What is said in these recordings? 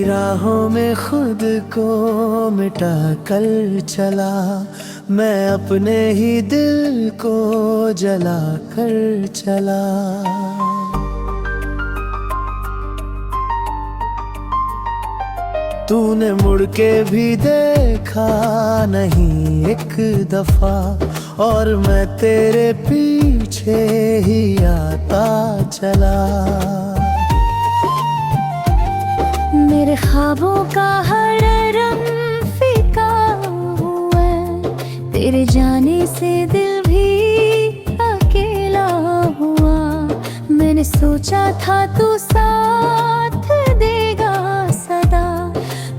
राहों में खुद को मिटा कर चला, मैं अपने ही दिल को जला कर चला। तूने मुड़ के भी देखा नहीं एक दफा, और मैं तेरे पीछे ही आता चला। मेरे ख्वाबों का हर रंग फीका हुआ, तेरे जाने से दिल भी अकेला हुआ। मैंने सोचा था तू साथ देगा सदा,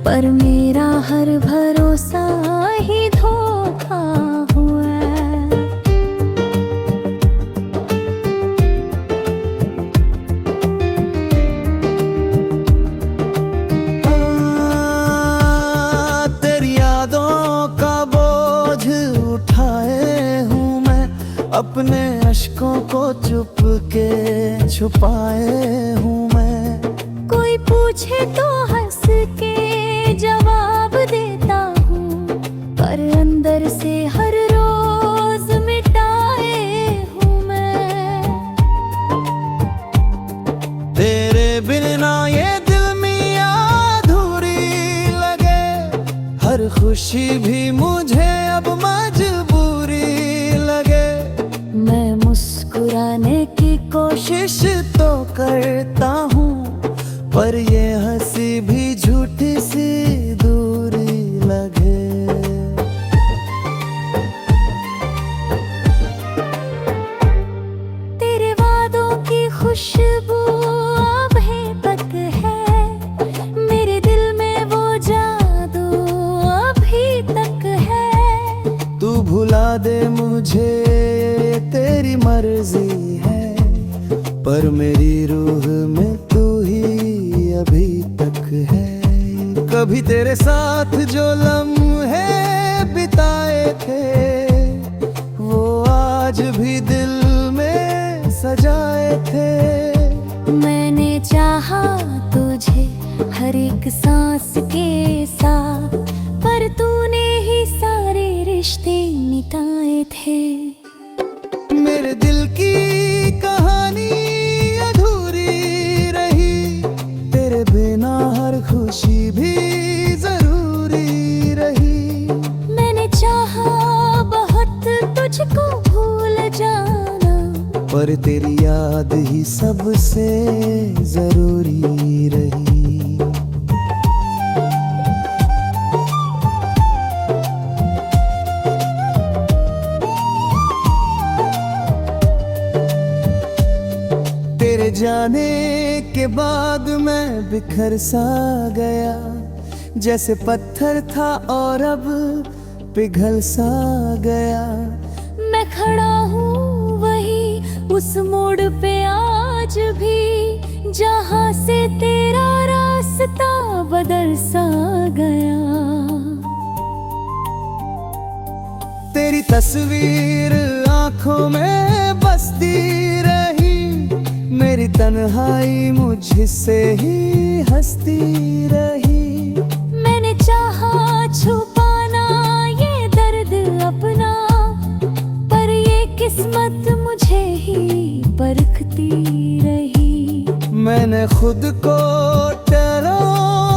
पर मेरा हर भरोसा ही धोखा हुआ। तेरी यादों का बोझ उठाए हूँ मैं, अपने अश्कों को चुप के छुपाए हूँ मैं। कोई पूछे तो हंस के जवाब देता हूँ, पर अंदर से हर रोज मिटाए हूँ मैं। तेरे बिना ये दिल में अधूरी लगे, हर खुशी भी मुझे अब मजबूरी लगे। मैं मुस्कुराने की कोशिश तो करता हूँ, पर ये हंसी भी झूठी सी दूरी लगे। तेरे वादों की खुशबू अभी तक है, मेरे दिल में वो जादू अभी तक है। तू भुला दे मुझे तेरी मर्जी है, पर मेरी रूह में तू ही अभी तक है। कभी तेरे साथ जो लम्हे बिताए थे, वो आज भी दिल में सजाए थे। मैंने चाहा तुझे हर एक सांस के साथ, पर तूने ही सारे रिश्ते मिटाए थे। मेरे दिल की कहानी अधूरी रही, तेरे बिना हर खुशी भी जरूरी रही। मैंने चाहा बहुत तुझको भूल जाना, पर तेरी याद ही सबसे जरूरी रही। तेरे जाने के बाद मैं बिखर सा गया, जैसे पत्थर था और अब पिघल सा गया। मैं खड़ा हूँ वही उस मोड़ पे आज भी, जहाँ से तेरा रास्ता बदल सा गया। तेरी तस्वीर आंखों में बसती रही, मेरी तन्हाई मुझसे ही हंसती रही। मैंने चाहा छुपाना ये दर्द अपना, पर ये किस्मत मुझे ही परखती रही। मैंने खुद को टरो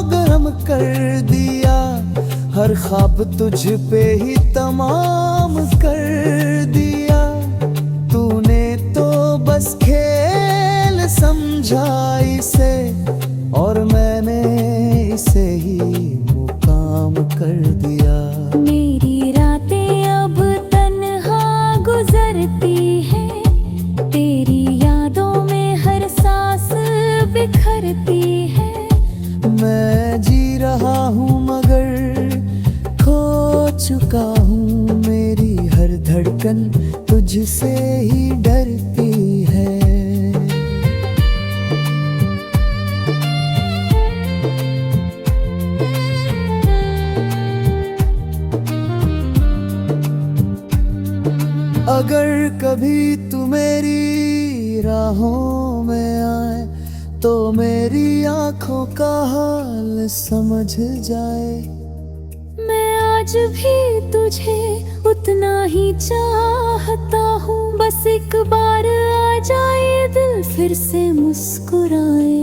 गरम कर दिया, हर ख्वाब तुझ पे ही तमाम कर दिया। तूने तो बस खेल समझा इसे, और मैंने इसे ही मुकाम कर दिया। मेरी रातें अब तन्हा गुजरती हैं, तेरी यादों में हर सांस बिखरती है। मैं जी रहा हूँ मगर खो चुका हूँ, मेरी हर धड़कन तुझसे ही डरती है। अगर कभी तू मेरी राहों में आए, तो मेरी आंखों का हाल समझ जाए। मैं आज भी तुझे उतना ही चाहता हूँ, बस एक बार आ जाए दिल फिर से मुस्कुराए।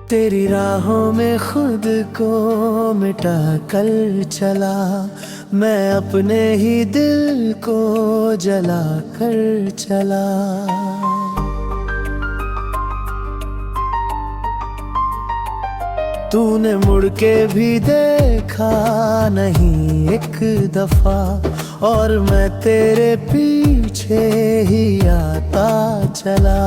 तेरी राहों में खुद को मिटा कर चला, मैं अपने ही दिल को जला कर चला। तूने मुड़ के भी देखा नहीं एक दफा, और मैं तेरे पीछे ही आता चला।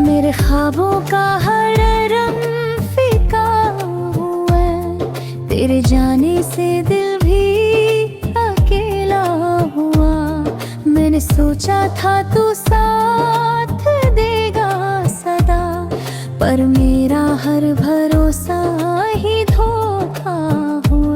मेरे ख्वाबों का हर रंग फीका हुआ है, तेरे जाने से दिल भी अकेला हुआ। मैंने सोचा था तू साथ देगा सदा, पर मेरा हर भरोसा ही धोखा हुआ।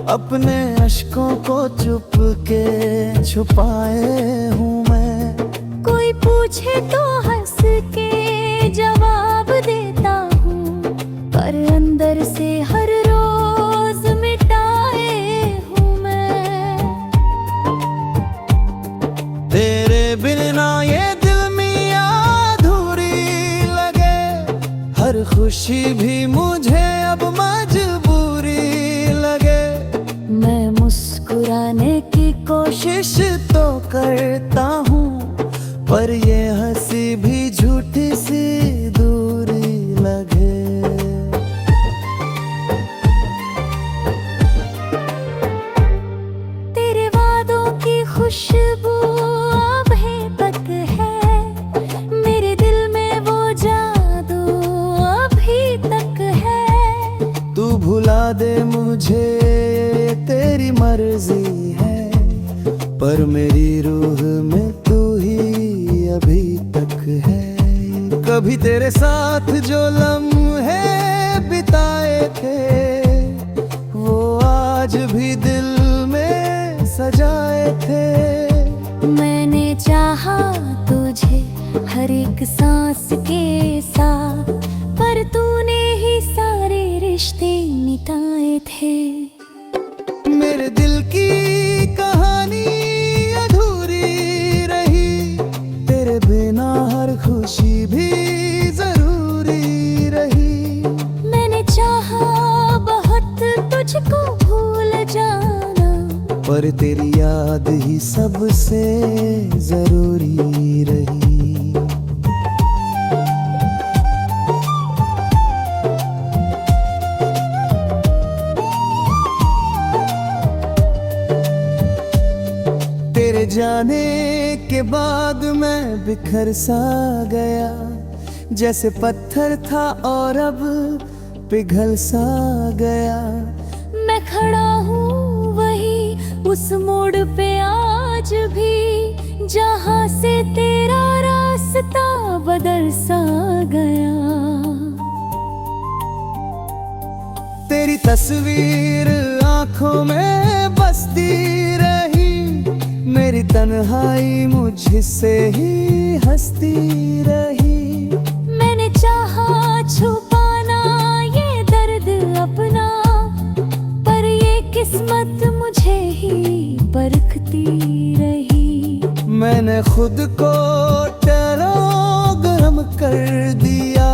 अपने अश्कों को चुप के छुपाए हूँ मैं। कोई पूछे तो हंस के जवाब देता हूँ, पर अंदर से हर रोज मिटाए हूँ मैं। तेरे बिना ये दिल में अधूरी लगे, हर खुशी भी मुझे अब मजबूरी लगे। मैं मुस्कुराने की कोशिश तो करता हूँ, पर ये हंसी भी झूठी सी दूरी लगे। तेरे वादों की खुशबू अभी तक है, मेरे दिल में वो जादू अभी तक है। तू भुला दे मुझे तेरी मर्जी है, पर मेरी रूह में तू ही अभी तक है। कभी तेरे साथ जो लम्हे बिताए थे, वो आज भी दिल में सजाए थे। मैंने चाहा तुझे हर एक सांस के साथ, पर तूने ही सारे रिश्ते मिटाए थे। मेरे दिल की कहानी अधूरी रही, तेरे बिना हर खुशी भी जरूरी रही। मैंने चाहा बहुत तुझको भूल जाना, पर तेरी याद ही सबसे जरूरी रही। तेरे जाने के बाद मैं बिखर सा गया, जैसे पत्थर था और अब पिघल सा गया। मैं खड़ा हूँ वही उस मोड़ पे आज भी, जहाँ से तेरा रास्ता बदल सा गया। तेरी तस्वीर आंखों में बसती रही, मेरी तन्हाई मुझसे ही हंसती रही। मैंने चाहा छुपाना ये दर्द अपना, पर ये किस्मत मुझे ही परखती रही। मैंने खुद को गरम कर दिया,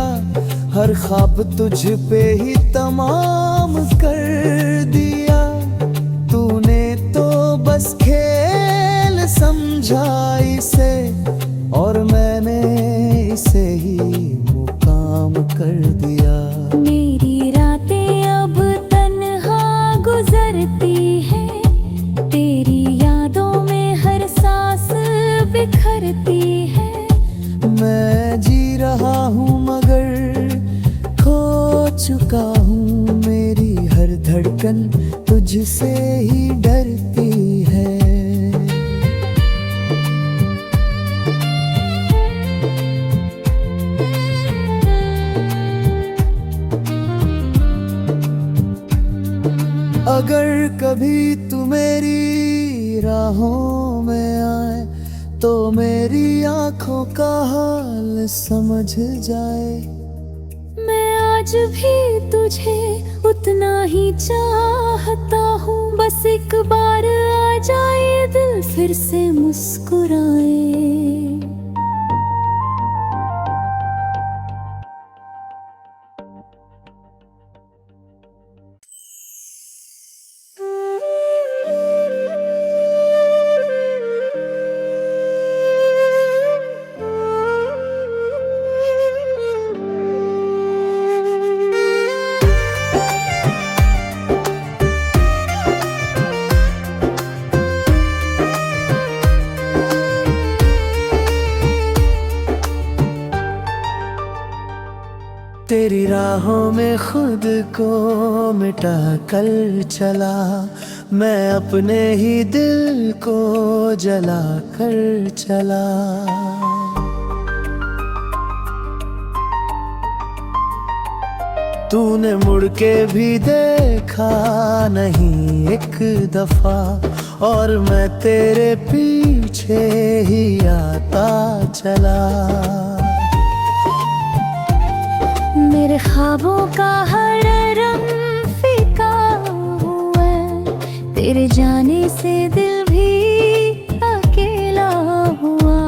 हर ख्वाब तुझ पे ही तमाम कर दिया। तूने तो बस ऊंचाई से, और मैंने इसे ही मुकाम कर दिया। मेरी रातें अब तन्हा गुजरती हैं, तेरी यादों में हर सांस बिखरती है। मैं जी रहा हूँ मगर खो चुका हूँ, मेरी हर धड़कन तुझसे ही डरती है। अगर कभी तू मेरी राहों में आए, तो मेरी आंखों का हाल समझ जाए। मैं आज भी तुझे उतना ही चाहता हूँ, बस एक बार आ जाए दिल फिर से मुस्कुराए। तेरी राहों में खुद को मिटा कर चला, मैं अपने ही दिल को जला कर चला। तूने मुड़ के भी देखा नहीं एक दफा, और मैं तेरे पीछे ही आता चला। मेरे ख्वाबों का हर रंग फीका हुआ है, तेरे जाने से दिल भी अकेला हुआ।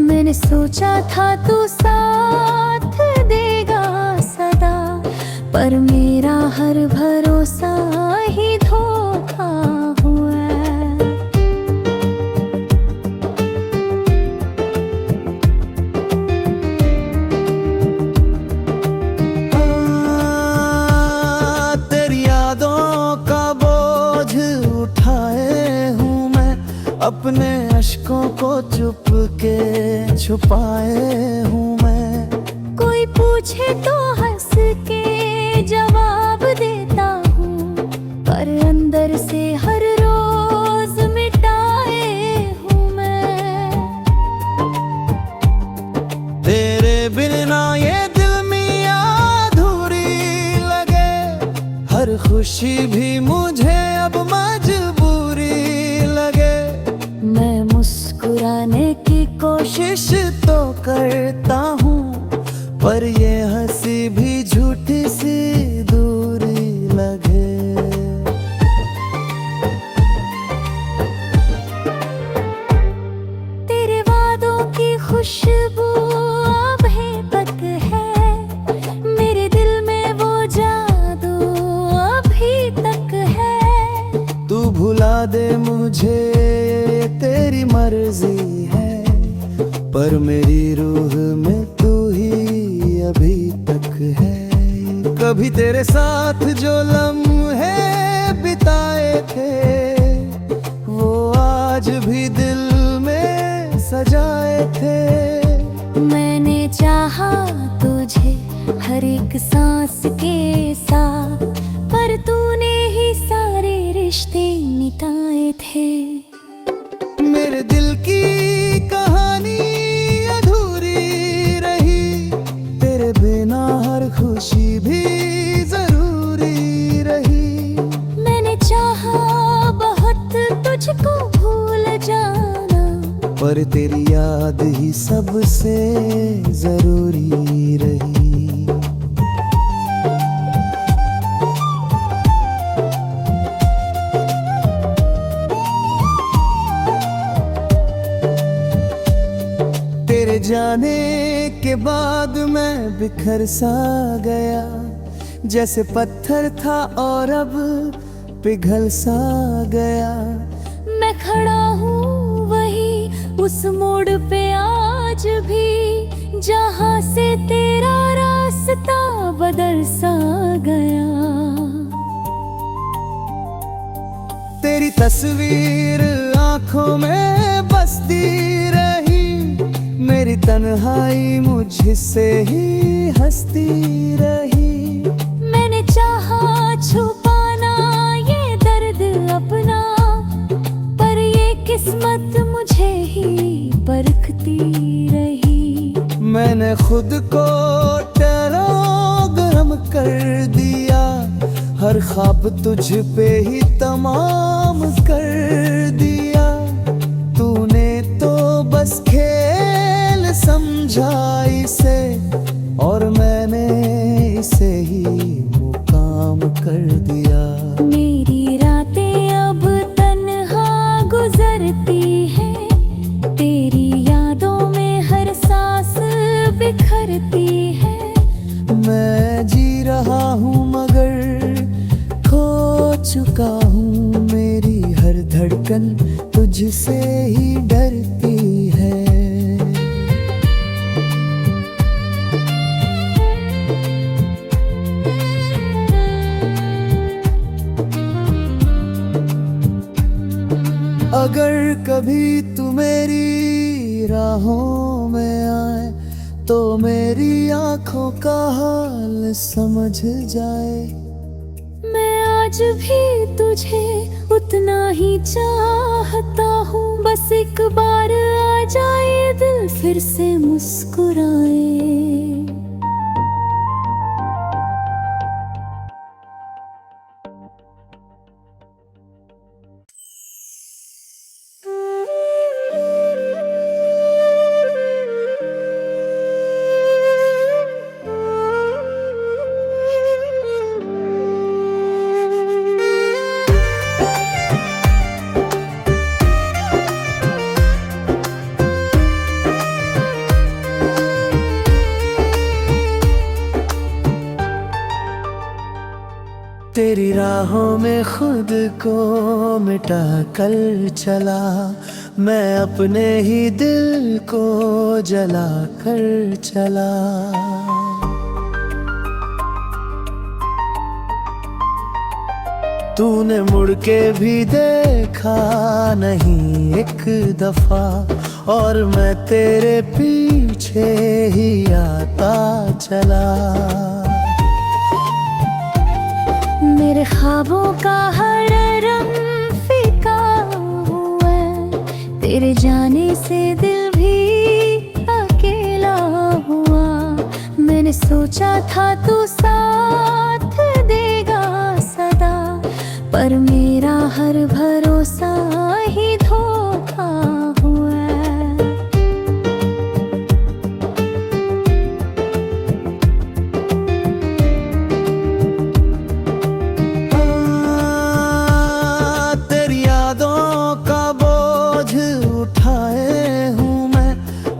मैंने सोचा था तू साथ देगा सदा, पर मेरा हर भरोसा ही धोखा हुआ। अपने अश्कों को चुप के छुपाए हूँ मैं। कोई पूछे तो हंस के जवाब देता हूँ, पर अंदर से हर रोज मिटाए हूँ मैं। तेरे बिना ये दिल में अधूरी लगे, हर खुशी भी मुझे अब मजबूरी लगे। मैं मुस्कुराने की कोशिश तो करता हूँ, पर ये हंसी भी झूठी सी दूरी लगे। तेरे वादों की खुशबू अभी तक है, मेरे दिल में वो जादू अभी तक है। तू भुला दे मुझे तेरी मर्जी है, पर मेरी रूह में तू ही अभी तक है। कभी तेरे साथ जो लम्हे बिताए थे, वो आज भी दिल में सजाए थे। मैंने चाहा तुझे हर एक सांस के साथ, पर तूने ही सारे रिश्ते मिटाए थे। मेरे दिल की कहानी अधूरी रही, तेरे बिना हर खुशी भी जरूरी रही। मैंने चाहा बहुत तुझको भूल जाना, पर तेरी याद ही सबसे जरूरी रही। तेरे जाने के बाद मैं बिखर सा गया, जैसे पत्थर था और अब पिघल सा गया। मैं खड़ा हूँ वही उस मोड़ पे आज भी जहां से तेरा रास्ता बदल सा गया। तेरी तस्वीर आंखों में बसती रही, मेरी तन्हाई मुझसे ही हंसती रही। मैंने चाहा छुपाना ये दर्द अपना, पर ये किस्मत मुझे ही परखती रही। मैंने खुद को टेलीग्राम कर दिया, हर ख्वाब तुझ पे ही तमाम कर दिया। तूने तो बस खेल समझा इसे, और मैंने इसे ही मुकाम कर दिया। मेरी रातें अब तन्हा गुजरती है, तेरी यादों में हर सांस बिखरती है। मैं जी रहा हूँ मगर खो चुका हूँ, मेरी हर धड़कन तुझसे ही डरती है। अगर कभी तू मेरी राहों में आए, तो मेरी आंखों का हाल समझ जाए। मैं आज भी तुझे उतना ही चाहता हूँ, बस एक बार आ जाए दिल फिर से मुस्कुराए। तेरी राहों में खुद को मिटा कर चला, मैं अपने ही दिल को जला कर चला। तूने मुड़ के भी देखा नहीं एक दफा, और मैं तेरे पीछे ही आता चला। मेरे ख्वाबों का हर रंग फीका हुआ, तेरे जाने से दिल भी अकेला हुआ। मैंने सोचा था तू साथ देगा सदा, पर मेरा हर भरोसा ही धोखा हुआ।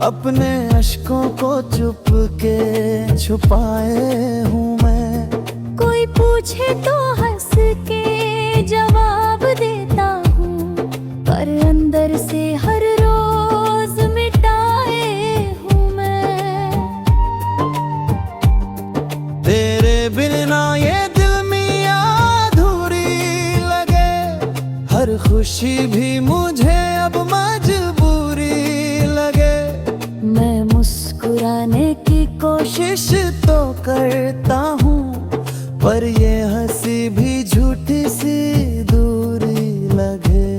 अपने अश्कों को चुप के छुपाए हूँ मैं। कोई पूछे तो हंस के जवाब देता हूँ, पर अंदर से हर रोज मिटाए हूँ मैं। तेरे बिना ये दिल में अधूरी लगे, हर खुशी भी मुझे अब मजबूरी लगे। मैं मुस्कुराने की कोशिश तो करता हूँ, पर ये हंसी भी झूठी सी दूरी लगे।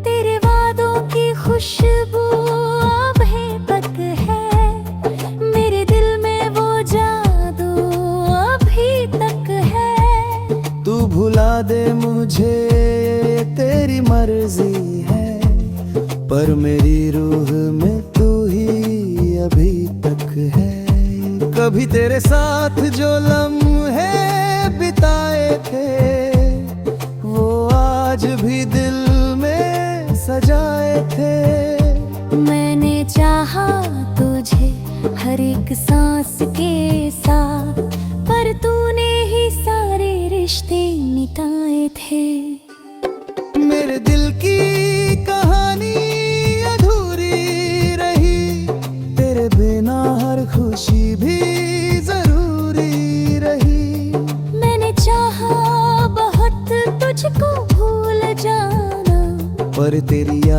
तेरे वादों की खुशबू अभी तक है, मेरे दिल में वो जादू अभी तक है। तू भुला दे मुझे तेरी मर्जी है, पर मेरी रूह में तू ही अभी तक है। कभी तेरे साथ जो लम्हे बिताए थे, वो आज भी दिल में सजाए थे। मैंने चाहा तुझे हर एक सांस के साथ, पर तूने ही सारे रिश्ते मिटाए थे।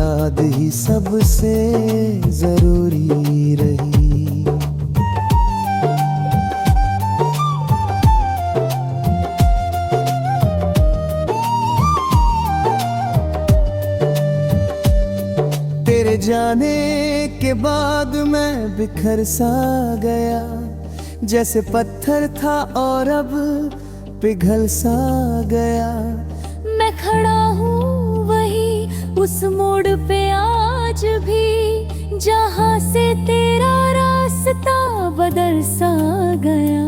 याद ही सबसे जरूरी रही। तेरे जाने के बाद मैं बिखर सा गया, जैसे पत्थर था और अब पिघल सा गया। मैं खड़ा हूँ वही उस मोड़ पे आज भी, जहाँ से तेरा रास्ता बदल सा गया।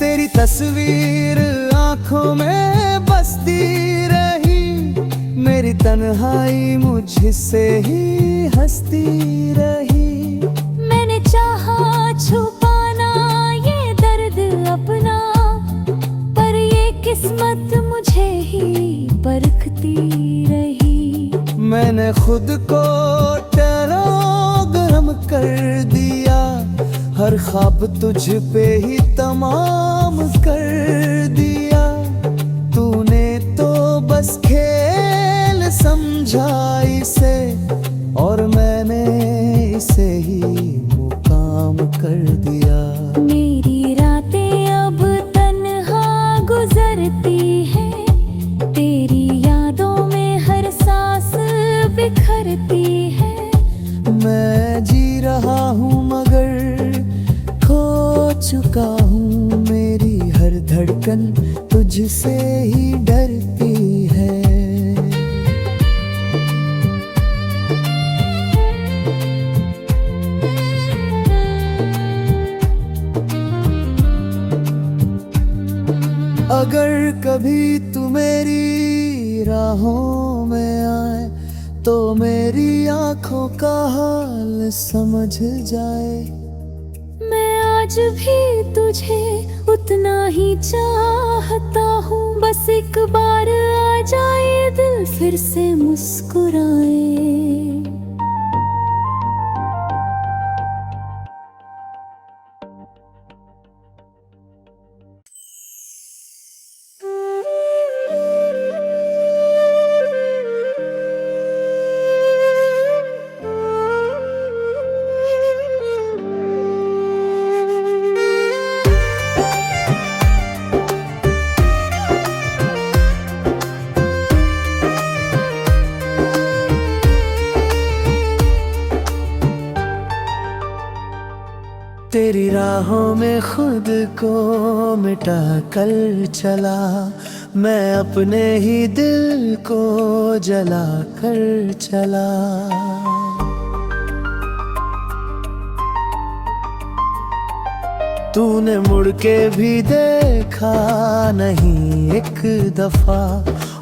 तेरी तस्वीर आंखों में बसती रही, मेरी तन्हाई मुझसे ही हंसती रही। मैंने चाहा छुपाना ये दर्द अपना, पर ये किस्मत मुझे ही परखती रही। मैंने खुद को गरम कर दिया, हर ख्वाब तुझ पे ही तमाम कर दिया। तूने तो बस खेल समझा इसे, और मैंने इसे ही मुकाम कर दिया। मेरी रातें अब तन्हा गुजरती हैं, तेरी यादों में हर सांस बिखरती है। मैं जी रहा हूँ मगर खो चुका हूँ, मेरी हर धड़कन तुझसे ही डरती है। अगर कभी तू मेरी राहों में आए, तो मेरी आंखों का हाल समझ जाए। मैं आज भी तुझे उतना ही चाहता हूँ, बस एक बार आ जाए दिल फिर से मुस्कुराए। तेरी राहों में खुद को मिटा कर चला, मैं अपने ही दिल को जला कर चला। तूने मुड़ के भी देखा नहीं एक दफा,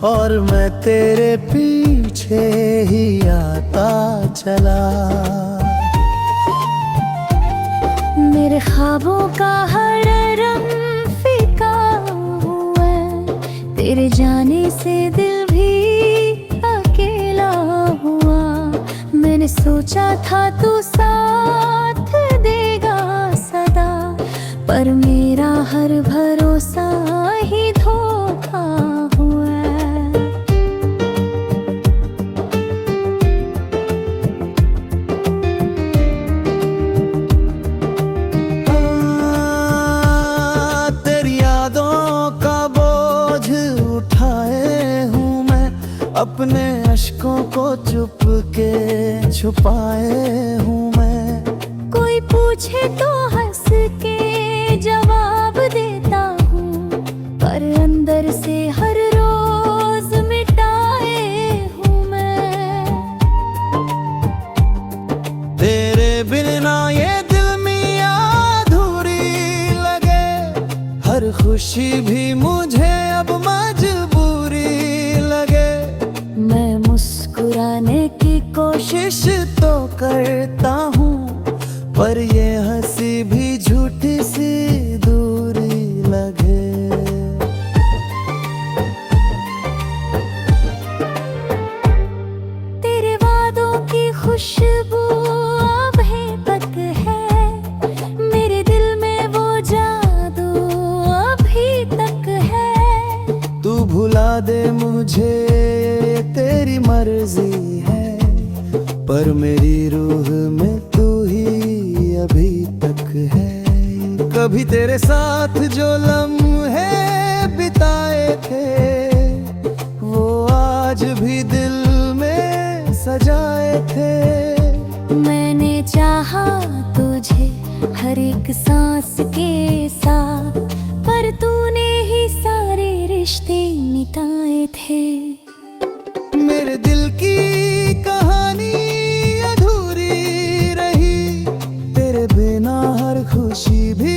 और मैं तेरे पीछे ही आता चला। मेरे ख्वाबों का हर रंग फीका हुआ है, तेरे जाने से दिल भी अकेला हुआ। मैंने सोचा था तू साथ देगा सदा, पर मेरा हर भरोसा ही धोखा हुआ। अपने अश्कों को चुप के छुपाए हूँ मैं। कोई पूछे तो हंस के जवाब देता हूँ, पर अंदर से हर रोज मिटाए हूँ मैं। तेरे बिना ये दिल में अधूरी लगे, हर खुशी भी मुझे अब मजबूरी लगे। मैं मुस्कुराने की कोशिश तो करता हूँ, पर ये हंसी भी झूठी सी दूरी लगे। तेरे वादों की खुशबू अभी तक है, मेरे दिल में वो जादू अभी तक है। तू भुला दे मुझे तेरी मर्जी है, पर मेरी रूह में तू ही अभी तक है। कभी तेरे साथ जो लम्हे बिताए थे, वो आज भी दिल में सजाए थे। मैंने चाहा तुझे हर एक सांस के साथ, पर तूने ही सारे रिश्ते मिटाए थे। मेरे दिल की कहानी अधूरी रही, तेरे बिना हर खुशी भी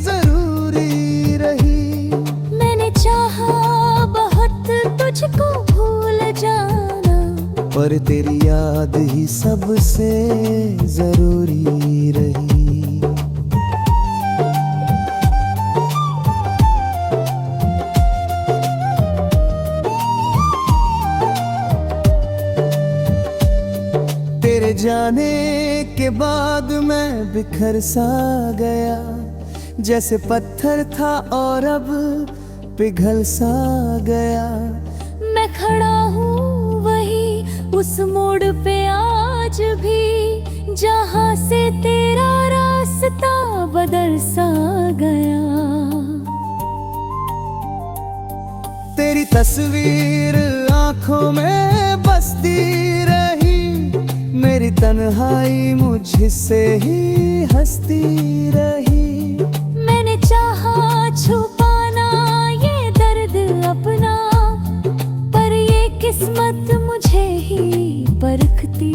जरूरी रही। मैंने चाहा बहुत तुझको भूल जाना, पर तेरी याद ही सबसे जरूरी रही। तेरे जाने के बाद मैं बिखर सा गया, जैसे पत्थर था और अब पिघल सा गया। मैं खड़ा हूँ वही उस मोड़ पे आज भी, जहाँ से तेरा रास्ता बदल सा गया। तेरी तस्वीर आंखों में बसती रही, मेरी तन्हाई मुझसे ही हंसती रही। मैंने चाहा छुपाना ये दर्द अपना, पर ये किस्मत मुझे ही परखती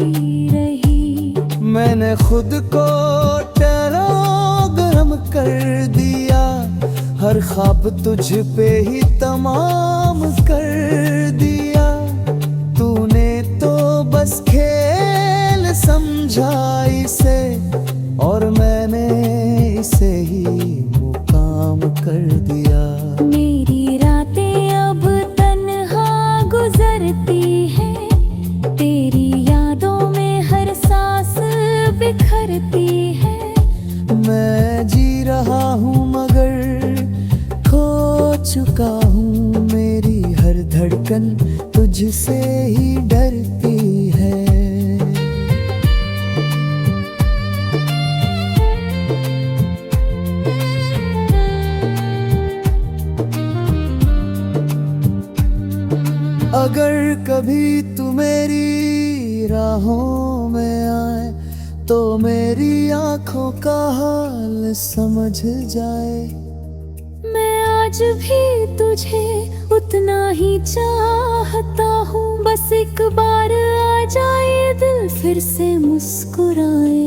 रही। मैंने खुद को गरम कर दिया, हर ख्वाब तुझ पे ही तमाम कर दिया। तूने तो बस खेल समझा इसे, और मैंने इसे ही मुकाम कर दिया। मेरी रातें अब तन्हा गुजरती हैं, तेरी यादों में हर सांस बिखरती है। मैं जी रहा हूँ मगर खो चुका हूँ, मेरी हर धड़कन तुझसे ही डरती है। अगर कभी तू मेरी राहों में आए, तो मेरी आंखों का हाल समझ जाए। मैं आज भी तुझे उतना ही चाहता हूँ, बस एक बार आ जाए दिल फिर से मुस्कुराए।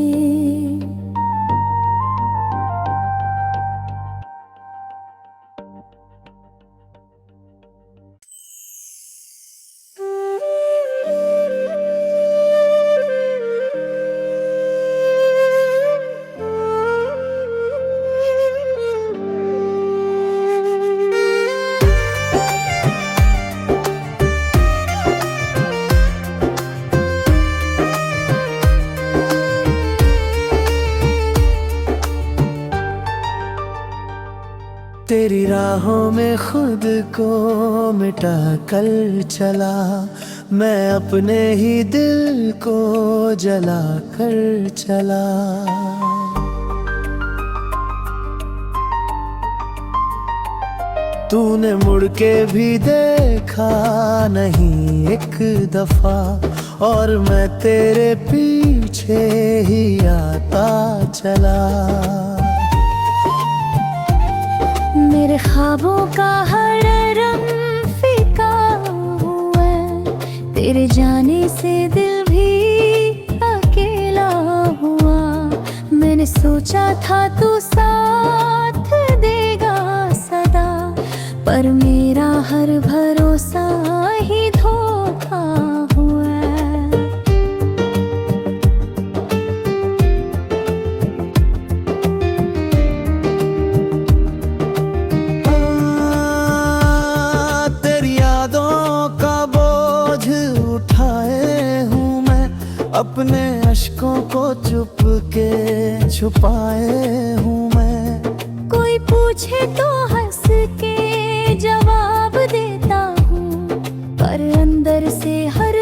तेरी राहों में खुद को मिटा कर चला, मैं अपने ही दिल को जला कर चला। तूने मुड़ के भी देखा नहीं एक दफा, और मैं तेरे पीछे ही आता चला। मेरे ख्वाबों का हर रंग फीका हुआ, तेरे जाने से दिल भी अकेला हुआ। मैंने सोचा था तू साथ देगा सदा, पर मेरा हर भरोसा ही धोखा हुआ। अपने अश्कों को चुप के छुपाए हूँ मैं। कोई पूछे तो हंस के जवाब देता हूँ, पर अंदर से हर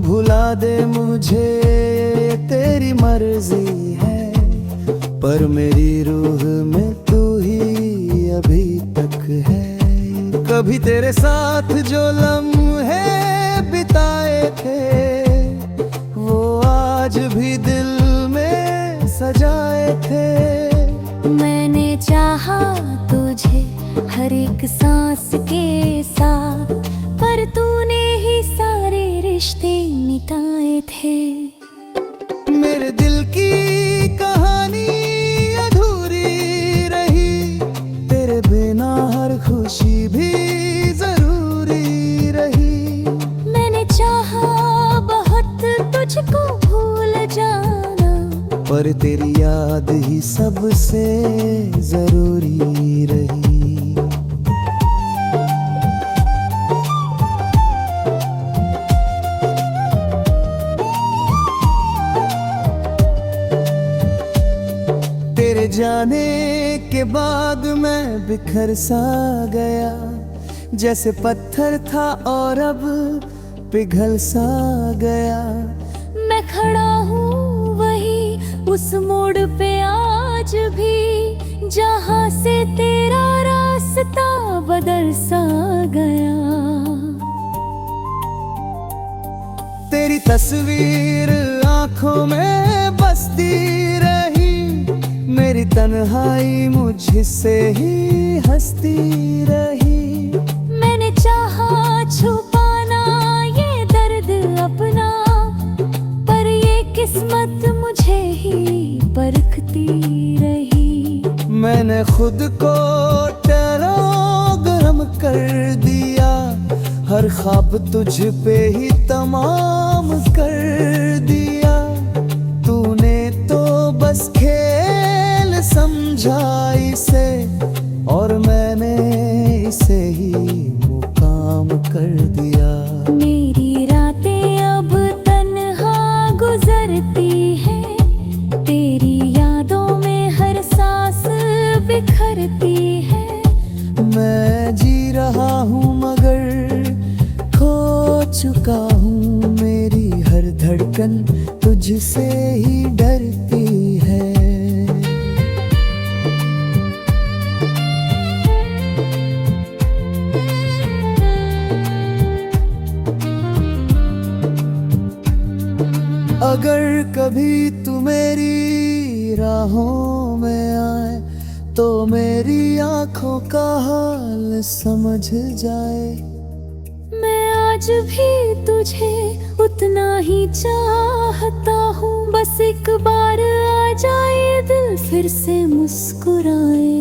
भुला दे मुझे तेरी मर्जी है, पर मेरी रूह में तू ही अभी तक है। कभी तेरे साथ जो लम्हे बिताए थे वो आज भी दिल में सजाए थे। मैंने चाहा तुझे हर एक सांस के साथ, पर तूने ही सारे रिश्ते मिटाए थे। मेरे दिल की कहानी अधूरी रही, तेरे बिना हर खुशी भी जरूरी रही। मैंने चाहा बहुत तुझको भूल जाना, पर तेरी याद ही सबसे जरूरी रही। तेरे जाने के बाद मैं बिखर सा गया, जैसे पत्थर था और अब पिघल सा गया। मैं खड़ा हूँ वही उस मोड़ पे आज भी, जहाँ से तेरा रास्ता बदल सा गया। तेरी तस्वीर आंखों में बसती रही, मेरी तन्हाई मुझसे ही हंसती रही। मैंने चाहा छुपाना ये दर्द अपना, पर ये किस्मत मुझे ही परखती रही। मैंने खुद को गरम कर दिया, हर ख्वाब तुझ पे ही तमाम कर दिया। तूने तो बस खेल समझा इसे, और मैंने इसे ही मुकाम कर दिया। मेरी रातें अब तन्हा गुजरती हैं, तेरी यादों में हर सांस बिखरती है। मैं जी रहा हूँ मगर खो चुका हूँ, मेरी हर धड़कन तुझसे ही डरती है। अगर कभी तू मेरी राहों में आए तो मेरी आंखों का हाल समझ जाए। मैं आज भी तुझे उतना ही चाहता हूँ, बस एक बार आ जाए दिल फिर से मुस्कुराए।